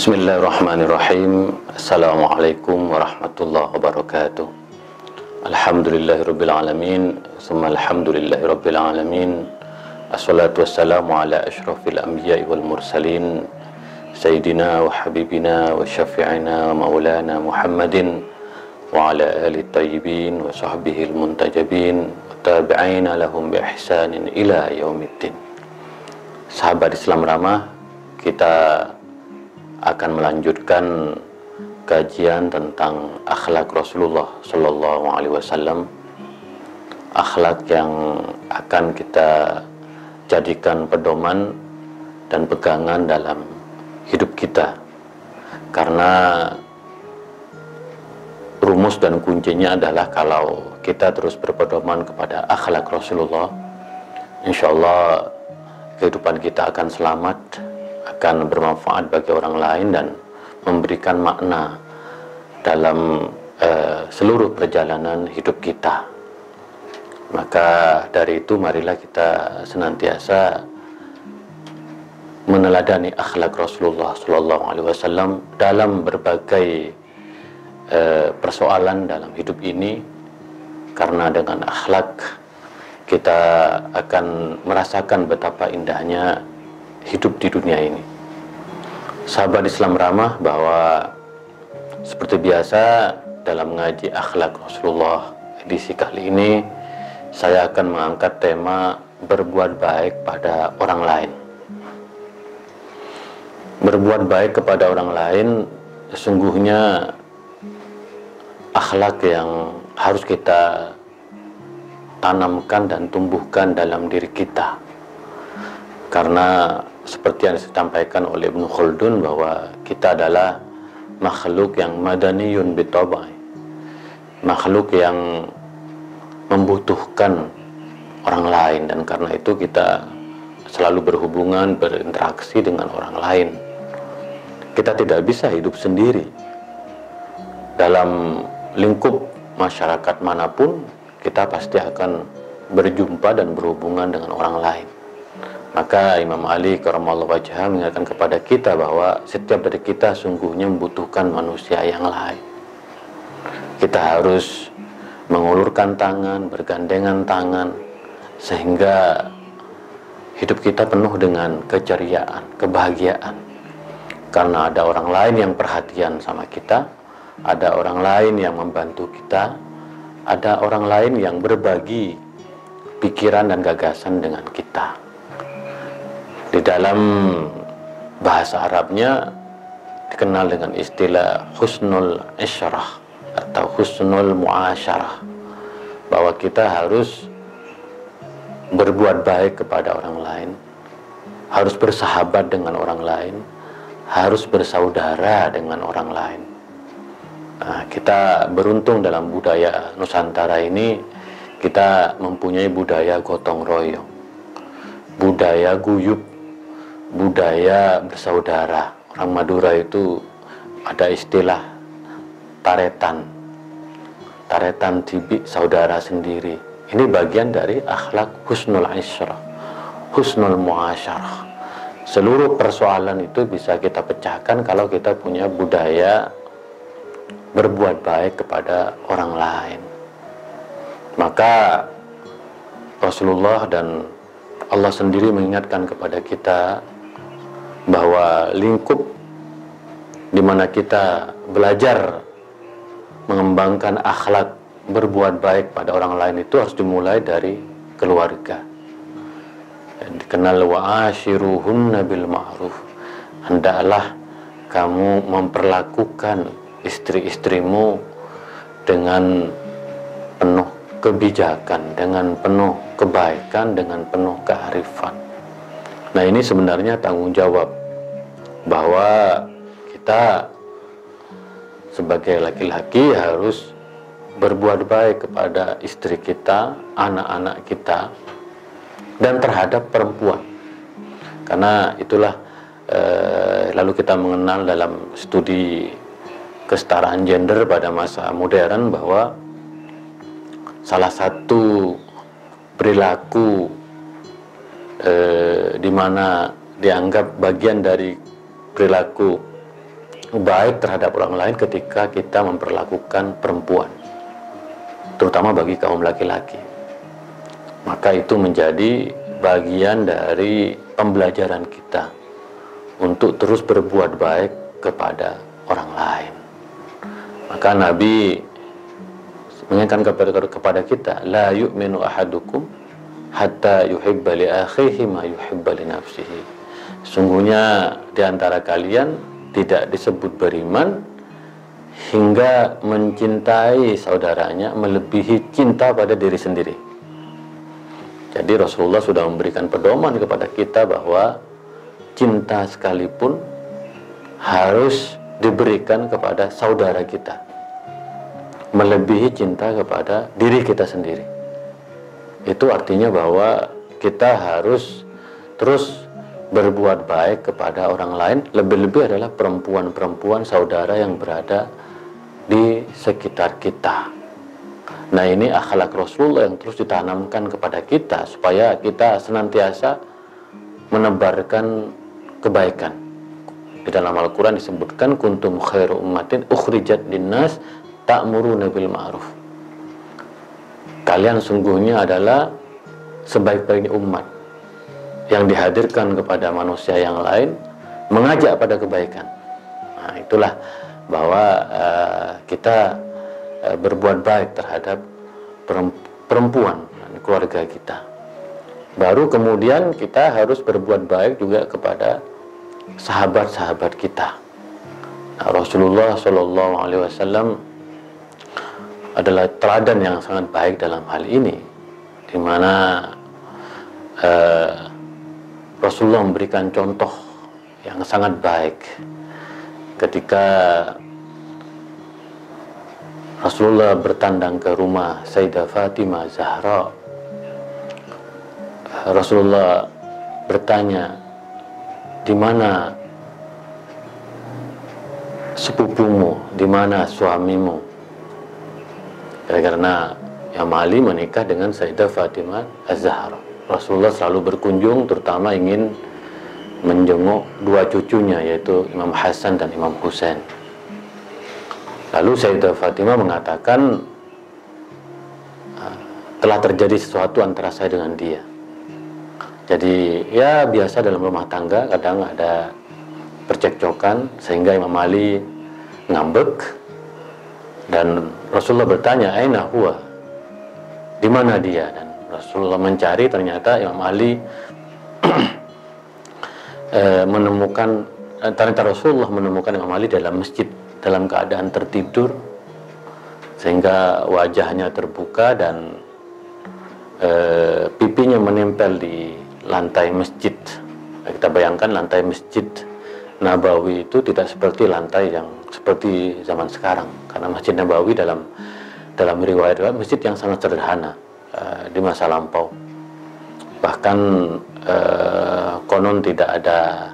Bismillahirrahmanirrahim. Assalamualaikum warahmatullahi wabarakatuh. Alhamdulillahirabbil alamin, summa alhamdulillahirabbil alamin. Assalatu wassalamu ala asyrafil anbiya'i wal mursalin, sayyidina wa habibina wa syafi'ina wa maulana Muhammadin wa ala ali tayyibin wa sahbihil muntajabin wa tabi'ina lahum bi ihsanin ila yaumiddin. Sahabat Islam Ramah, kita akan melanjutkan kajian tentang akhlak Rasulullah Sallallahu Alaihi Wasallam, akhlak yang akan kita jadikan pedoman dan pegangan dalam hidup kita, karena rumus dan kuncinya adalah kalau kita terus berpedoman kepada akhlak Rasulullah, insya Allah kehidupan kita akan selamat, akan bermanfaat bagi orang lain dan memberikan makna dalam seluruh perjalanan hidup kita. Maka dari itu marilah kita senantiasa meneladani akhlak Rasulullah Sallallahu Alaihi Wasallam dalam berbagai persoalan dalam hidup ini, karena dengan akhlak kita akan merasakan betapa indahnya hidup di dunia ini. Sahabat Islam Ramah, bahwa seperti biasa dalam mengaji akhlak Rasulullah edisi kali ini, saya akan mengangkat tema berbuat baik pada orang lain. Berbuat baik kepada orang lain sesungguhnya akhlak yang harus kita tanamkan dan tumbuhkan dalam diri kita, karena seperti yang disampaikan oleh Ibnu Khaldun bahwa kita adalah makhluk yang madaniyun bitabai, makhluk yang membutuhkan orang lain, dan karena itu kita selalu berhubungan, berinteraksi dengan orang lain. Kita tidak bisa hidup sendiri. Dalam lingkup masyarakat manapun, kita pasti akan berjumpa dan berhubungan dengan orang lain. Maka Imam Ali karramallahu wajhah mengingatkan kepada kita bahwa setiap dari kita sungguhnya membutuhkan manusia yang lain. Kita harus mengulurkan tangan, bergandengan tangan, sehingga hidup kita penuh dengan keceriaan, kebahagiaan. Karena ada orang lain yang perhatian sama kita, ada orang lain yang membantu kita, ada orang lain yang berbagi pikiran dan gagasan dengan kita. Di dalam bahasa Arabnya dikenal dengan istilah husnul isyrah atau husnul muasyarah, bahwa kita harus berbuat baik kepada orang lain, harus bersahabat dengan orang lain, harus bersaudara dengan orang lain. Nah, kita beruntung dalam budaya Nusantara ini, kita mempunyai budaya gotong royong, budaya guyup, budaya bersaudara. Orang Madura itu ada istilah taretan tibik saudara sendiri. Ini bagian dari akhlak husnul isyrah, husnul muasyarah. Seluruh persoalan itu bisa kita pecahkan kalau kita punya budaya berbuat baik kepada orang lain. Maka Rasulullah dan Allah sendiri mengingatkan kepada kita bahwa lingkup di mana kita belajar mengembangkan akhlak berbuat baik pada orang lain itu harus dimulai dari keluarga. Dikenal wa ashiruhunna bil ma'ruf. Hendaklah kamu memperlakukan istri-istrimu dengan penuh kebijakan, dengan penuh kebaikan, dengan penuh kearifan. Nah, ini sebenarnya tanggung jawab bahwa kita sebagai laki-laki harus berbuat baik kepada istri kita, anak-anak kita, dan terhadap perempuan. Karena itulah lalu kita mengenal dalam studi kesetaraan gender pada masa modern bahwa salah satu perilaku di mana dianggap bagian dari perilaku baik terhadap orang lain ketika kita memperlakukan perempuan, terutama bagi kaum laki-laki. Maka itu menjadi bagian dari pembelajaran kita untuk terus berbuat baik kepada orang lain. Maka Nabi mengingatkan kepada kita, la yu'minu ahadukum hatta yuhibba li akhihi ma yuhibba li nafsihi. Sungguhnya di antara kalian tidak disebut beriman hingga mencintai saudaranya melebihi cinta pada diri sendiri. Jadi Rasulullah sudah memberikan pedoman kepada kita bahwa cinta sekalipun harus diberikan kepada saudara kita, melebihi cinta kepada diri kita sendiri. Itu artinya bahwa kita harus terus berbuat baik kepada orang lain, lebih-lebih adalah perempuan-perempuan saudara yang berada di sekitar kita. Nah, ini akhlak Rasulullah yang terus ditanamkan kepada kita supaya kita senantiasa menebarkan kebaikan. Di dalam Al-Quran disebutkan kuntum khairu ummatin ukhrijat linnas ta'muruna bil ma'ruf. Kalian sungguhnya adalah sebaik-baiknya umat yang dihadirkan kepada manusia yang lain, mengajak pada kebaikan. Nah, itulah bahwa kita berbuat baik terhadap perempuan keluarga kita. Baru kemudian kita harus berbuat baik juga kepada sahabat-sahabat kita. Nah, Rasulullah SAW adalah teladan yang sangat baik dalam hal ini, di mana Rasulullah memberikan contoh yang sangat baik ketika Rasulullah bertandang ke rumah Sayyidah Fatimah Zahra. Rasulullah bertanya, di mana sepupumu, di mana suamimu? Karena Imam Ali menikah dengan Sayyidah Fatimah Az-Zahra. Rasulullah selalu berkunjung, terutama ingin menjenguk dua cucunya, yaitu Imam Hasan dan Imam Husain. Lalu Sayyidah Fatimah mengatakan, telah terjadi sesuatu antara saya dengan dia. Jadi ya biasa dalam rumah tangga kadang ada percekcokan sehingga Imam Ali ngambek dan Rasulullah bertanya, aina huwa, di mana dia? Dan Rasulullah mencari, ternyata Imam Ali ternyata Rasulullah menemukan Imam Ali dalam masjid dalam keadaan tertidur, sehingga wajahnya terbuka dan pipinya menempel di lantai masjid. Kita bayangkan lantai masjid Nabawi itu tidak seperti lantai yang seperti zaman sekarang, karena Masjid Nabawi dalam riwayat masjid yang sangat sederhana di masa lampau. Bahkan konon tidak ada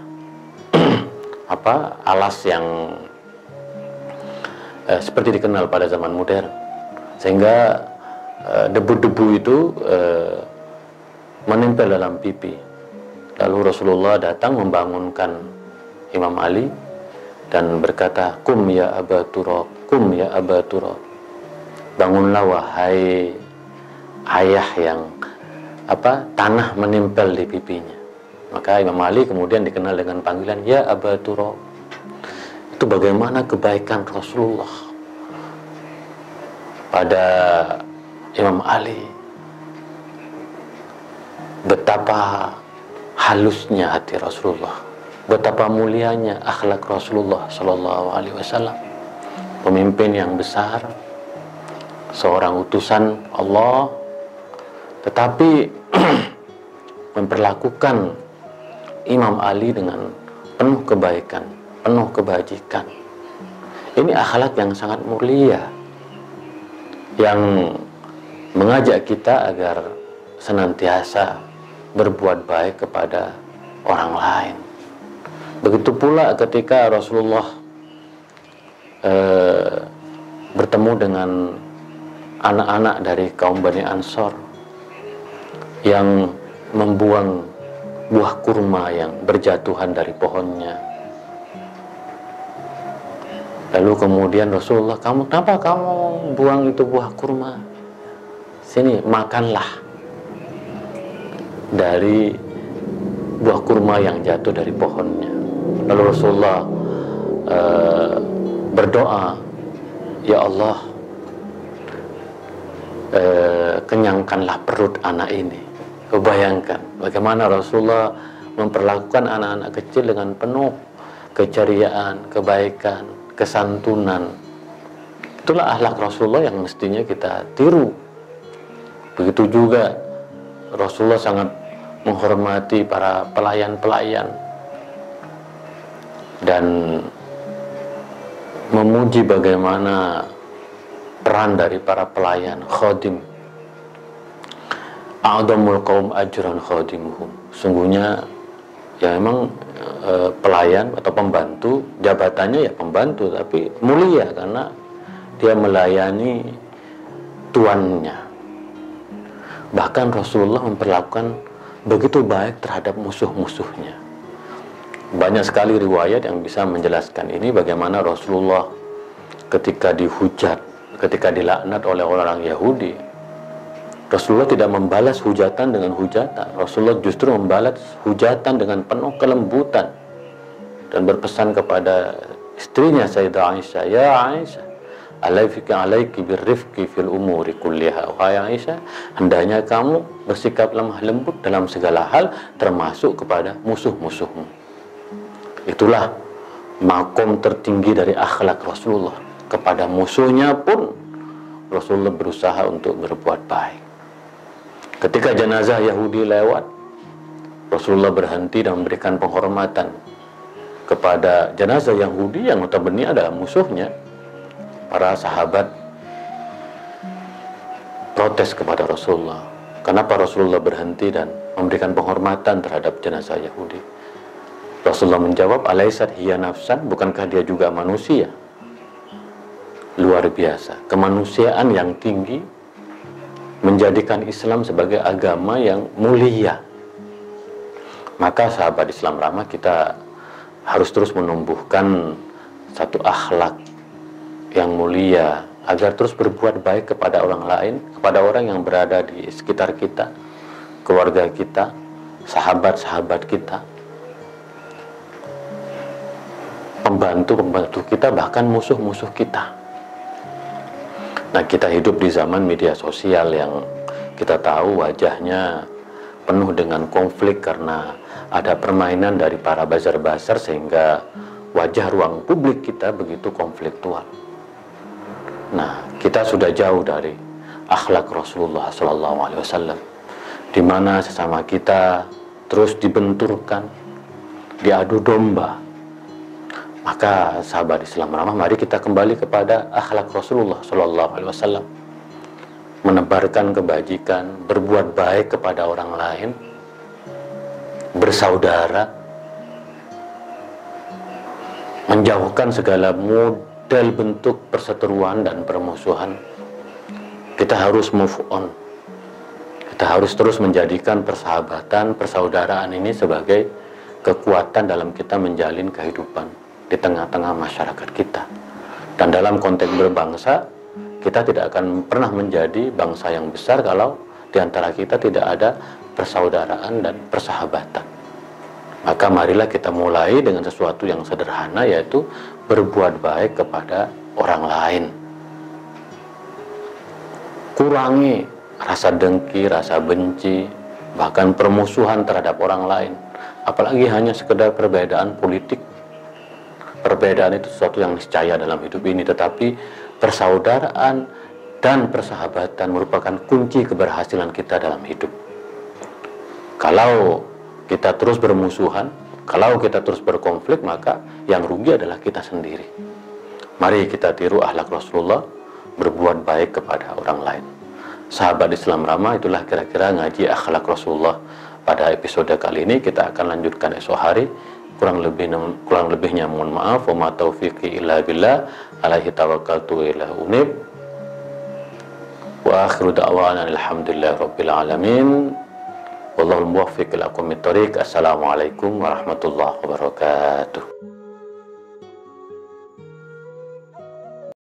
alas yang seperti dikenal pada zaman modern, sehingga debu-debu itu menempel dalam pipi. Lalu Rasulullah datang membangunkan Imam Ali dan berkata, kum ya Aba Turab, kum ya Aba Turab, bangunlah wahai ayah yang tanah menempel di pipinya. Maka Imam Ali kemudian dikenal dengan panggilan ya Aba Turab. Itu bagaimana kebaikan Rasulullah pada Imam Ali, betapa halusnya hati Rasulullah, betapa mulianya akhlak Rasulullah Shallallahu Alaihi Wasallam, pemimpin yang besar, seorang utusan Allah, tetapi memperlakukan Imam Ali dengan penuh kebaikan, penuh kebajikan. Ini akhlak yang sangat mulia, yang mengajak kita agar senantiasa berbuat baik kepada orang lain. Begitu pula ketika Rasulullah bertemu dengan anak-anak dari kaum Bani Ansor yang membuang buah kurma yang berjatuhan dari pohonnya. Lalu kemudian Rasulullah, kenapa kamu buang itu buah kurma? Sini, makanlah dari buah kurma yang jatuh dari pohonnya. Lalu Rasulullah berdoa, ya Allah, kenyangkanlah perut anak ini. Bayangkan bagaimana Rasulullah memperlakukan anak-anak kecil dengan penuh keceriaan, kebaikan, kesantunan. Itulah akhlak Rasulullah yang mestinya kita tiru. Begitu juga Rasulullah sangat menghormati para pelayan-pelayan dan memuji bagaimana peran dari para pelayan, khadim. A'dhamul qaum ajran khadimuhum. Sungguhnya ya memang pelayan atau pembantu, jabatannya ya pembantu, tapi mulia karena dia melayani tuannya. Bahkan Rasulullah memperlakukan begitu baik terhadap musuh-musuhnya. Banyak sekali riwayat yang bisa menjelaskan ini, bagaimana Rasulullah ketika dihujat, ketika dilaknat oleh orang Yahudi, Rasulullah tidak membalas hujatan dengan hujatan. Rasulullah justru membalas hujatan dengan penuh kelembutan dan berpesan kepada istrinya Sayyidah Aisyah, ya Aisyah, alaiki birrifqi fil umuri kulliha. Wahai Aisyah, hendaknya kamu bersikap lemah lembut dalam segala hal, termasuk kepada musuh-musuhmu. Itulah makom tertinggi dari akhlak Rasulullah. Kepada musuhnya pun Rasulullah berusaha untuk berbuat baik. Ketika jenazah Yahudi lewat, Rasulullah berhenti dan memberikan penghormatan kepada jenazah Yahudi yang notabene adalah musuhnya. Para sahabat protes kepada Rasulullah. Kenapa Rasulullah berhenti dan memberikan penghormatan terhadap jenazah Yahudi? Rasulullah menjawab, alaisat hiya nafsan, bukankah dia juga manusia? Luar biasa, kemanusiaan yang tinggi menjadikan Islam sebagai agama yang mulia. Maka sahabat Islam ramah, kita harus terus menumbuhkan satu akhlak yang mulia agar terus berbuat baik kepada orang lain, kepada orang yang berada di sekitar kita, keluarga kita, sahabat-sahabat kita, pembantu-pembantu kita, bahkan musuh-musuh kita. Nah, kita hidup di zaman media sosial yang kita tahu wajahnya penuh dengan konflik karena ada permainan dari para buzzer-buzzer, sehingga wajah ruang publik kita begitu konfliktual. Nah, kita sudah jauh dari akhlak Rasulullah SAW, di mana sesama kita terus dibenturkan, diadu domba. Maka sahabat Islam ramah, mari kita kembali kepada akhlak Rasulullah SAW, menebarkan kebajikan, berbuat baik kepada orang lain, bersaudara, menjauhkan segala model bentuk perseteruan dan permusuhan. Kita harus move on. Kita harus terus menjadikan persahabatan, persaudaraan ini sebagai kekuatan dalam kita menjalin kehidupan di tengah-tengah masyarakat kita. Dan dalam konteks berbangsa, kita tidak akan pernah menjadi bangsa yang besar kalau di antara kita tidak ada persaudaraan dan persahabatan. Maka marilah kita mulai dengan sesuatu yang sederhana, yaitu berbuat baik kepada orang lain. Kurangi rasa dengki, rasa benci, bahkan permusuhan terhadap orang lain. Apalagi hanya sekedar perbedaan politik. Perbedaan itu sesuatu yang niscaya dalam hidup ini, tetapi persaudaraan dan persahabatan merupakan kunci keberhasilan kita dalam hidup. Kalau kita terus bermusuhan, kalau kita terus berkonflik, maka yang rugi adalah kita sendiri. Mari kita tiru akhlak Rasulullah, berbuat baik kepada orang lain. Sahabat Islam ramah, itulah kira-kira ngaji akhlak Rasulullah pada episode kali ini. Kita akan lanjutkan esok hari. Kurang lebihnya mohon maaf. Wa ma taufiqi illa billah, alaihi tawakkaltu ila unib. Wa akhiru da'wana alhamdulillahi rabbil alamin. Wallahul muwaffiq ila aqwamit thoriq. Assalamualaikum warahmatullahi wabarakatuh.